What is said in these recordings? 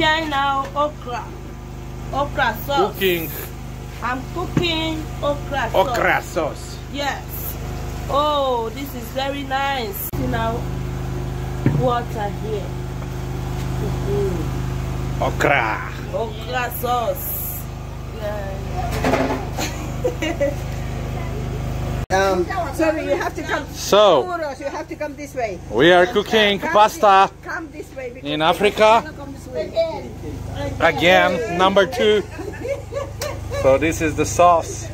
Here now, okra. Okra sauce. Cooking. I'm cooking okra sauce. Okra sauce. Yes. Oh, this is very nice. See now, water here. Okra. Okra sauce. Sorry, you have to come. So, Kuros, you have to come this way. we are cooking pasta Come this way. in Africa. Come this way. Again, number 2. So this is the sauce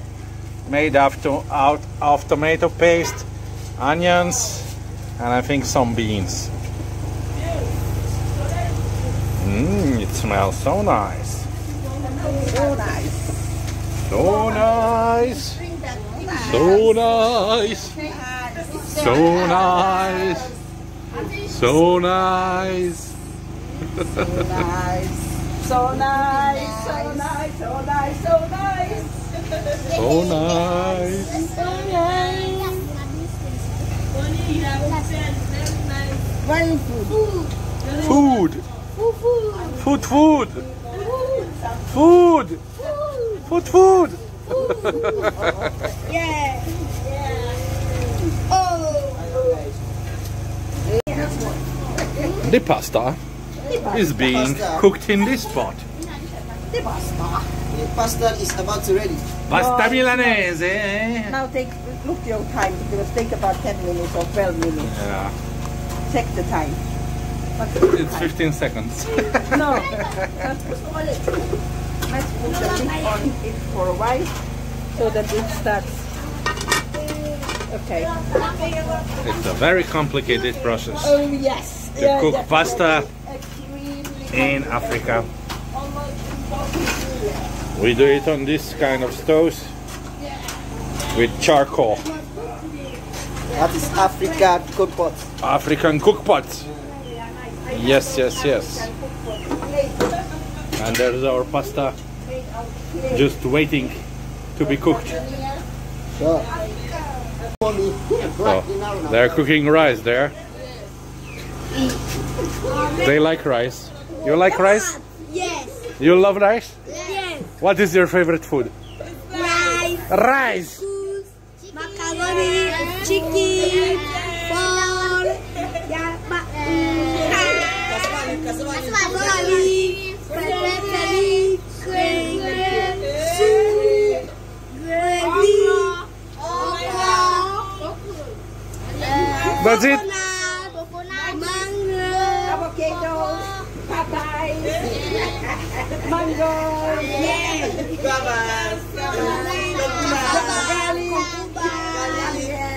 made out of tomato paste, onions, and I think some beans. It smells so nice. So nice. So nice. So nice. So nice. So nice. So nice. So nice. So nice. So nice. So nice. So nice. One Food. food. Food. Food. Food. Yeah. Oh. The pasta is being cooked in this pot. The pasta. The pasta is about to ready. Pasta milanese. Now look your time. It will take about 10 minutes or 12 minutes. Yeah. Check the time. It's 15 seconds. No. Let's put the lid on it for a while so that it starts. Okay. It's a very complicated process Oh yes. to cook pasta in Africa. We do it on this kind of stoves with charcoal. That is Africa cook pot. African cook pots. Yes. And there's our pasta just waiting to be cooked. So, So they're cooking rice there. They like rice. You like rice? Yes. You love rice? Yes. What is your favorite food? Rice. Rice. Macaroni. Chicken. Ball. Yeah. Kaswali. Spaghetti. Soup. Gravy. That's it. Mango. Avocados. Papaya. Mango. Gabas.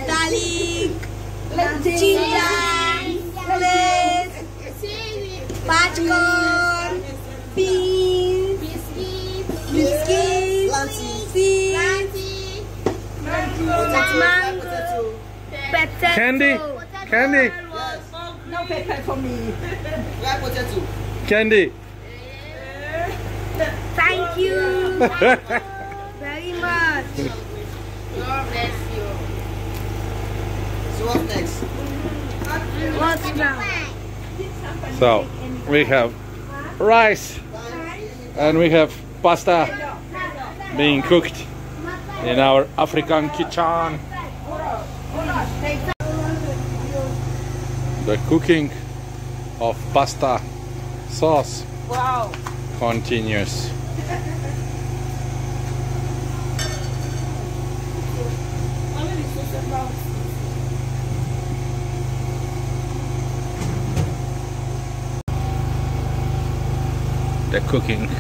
Garlic. Ginger. Lettuce. Popcorn. Beans. Biscuits. Mango. Potato. Candy. No pepper for me. Black potato. Candy. Thank you very much. God bless you. So what next? What's now? So we have rice and we have pasta being cooked in our African kitchen. The cooking of pasta sauce continues. The cooking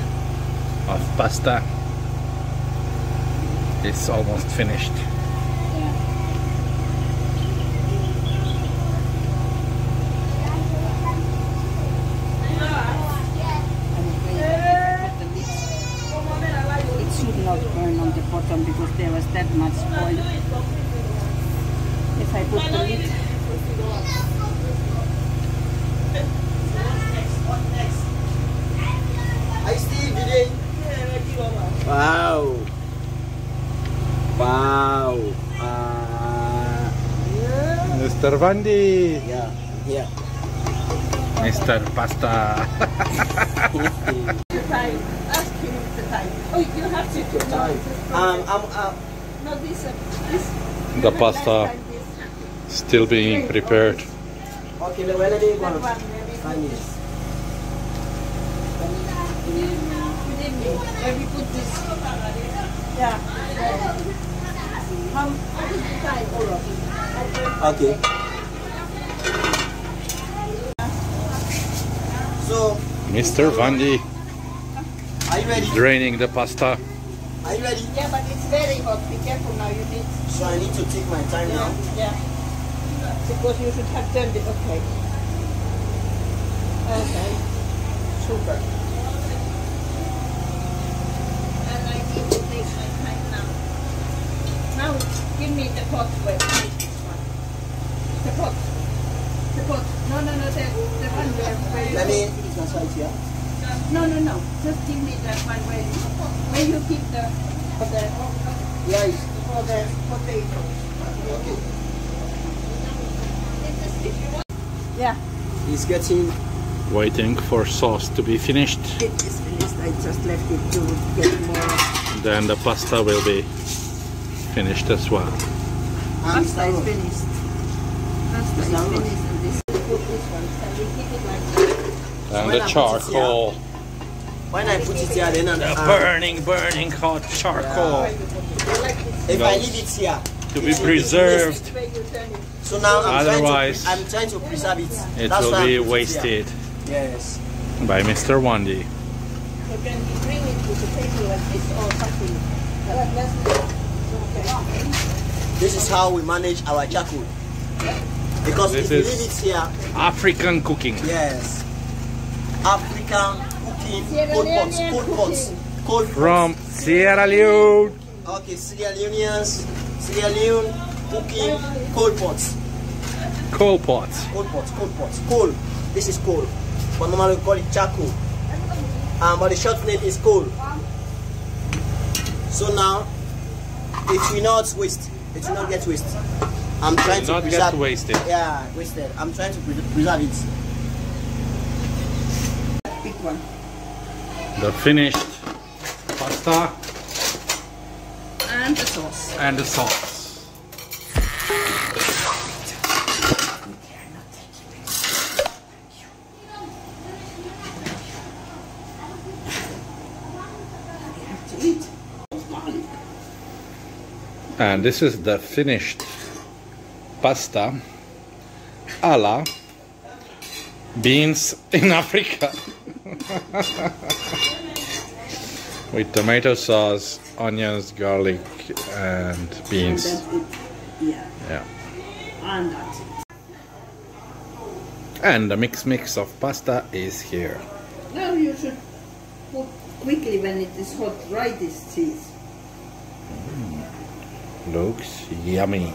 of pasta is almost finished. It should not burn on the bottom because there was that much oil. If I put the lid. I see today. Wow. Mr. Vandi. Yeah. Mr. Pasta. The time. Ask him the time. Oh, you have to do Time. No, this. The pasta still being prepared. Okay, the when are they going? One, where we put this. Yeah. How is the time, Olaf? Okay. So, Mr. Vandi are you ready? draining the pasta. Are you ready? Yeah, but it's very hot. Be careful now. You need. So I need to take my time now. Yeah. Because you should have turned it. Okay. Okay. Super. And I need to take my time now. Now, give me the pot where to make this one. The pot. The pot. No, the one where you... Let me, that's right here. No. Just give me that one where you keep the Yes. for the potato. Okay. Yeah. He's getting... Waiting for sauce to be finished. It is finished. I just left it to get more. Then the pasta will be finished as well. Pasta is finished. Pasta is finished. And this put this one. And we keep it like that. And the charcoal. When I put it here, then Burning hot charcoal if I leave it here, to be preserved. Where you turn it. so now Otherwise, I'm trying to preserve it. It That's will why be I put it wasted here. Yes. by Mr. Vandi. So can we bring it to the table like this or something? Okay. This is how we manage our charcoal. Because This if you is- leave it here, African cooking. yes, African cooking, cold pots. From Sierra Leone. Okay, Sierra Leone cooking, cold pots. Coal pots. Coal. This is coal. But normally we call it charcoal. But the short name is coal. So now, it will not waste. It will not get wasted. I'm trying to Not preserve. get wasted. Yeah, wasted. I'm trying to preserve it. Big one. The finished pasta And the sauce. and the sauce. And this is the finished pasta a la beans in Africa. With tomato sauce, onions, garlic and beans. And that's it. Yeah. Yeah. And that's it. And the mix of pasta is here. Now you should put quickly when it is hot, right this cheese. Looks yummy.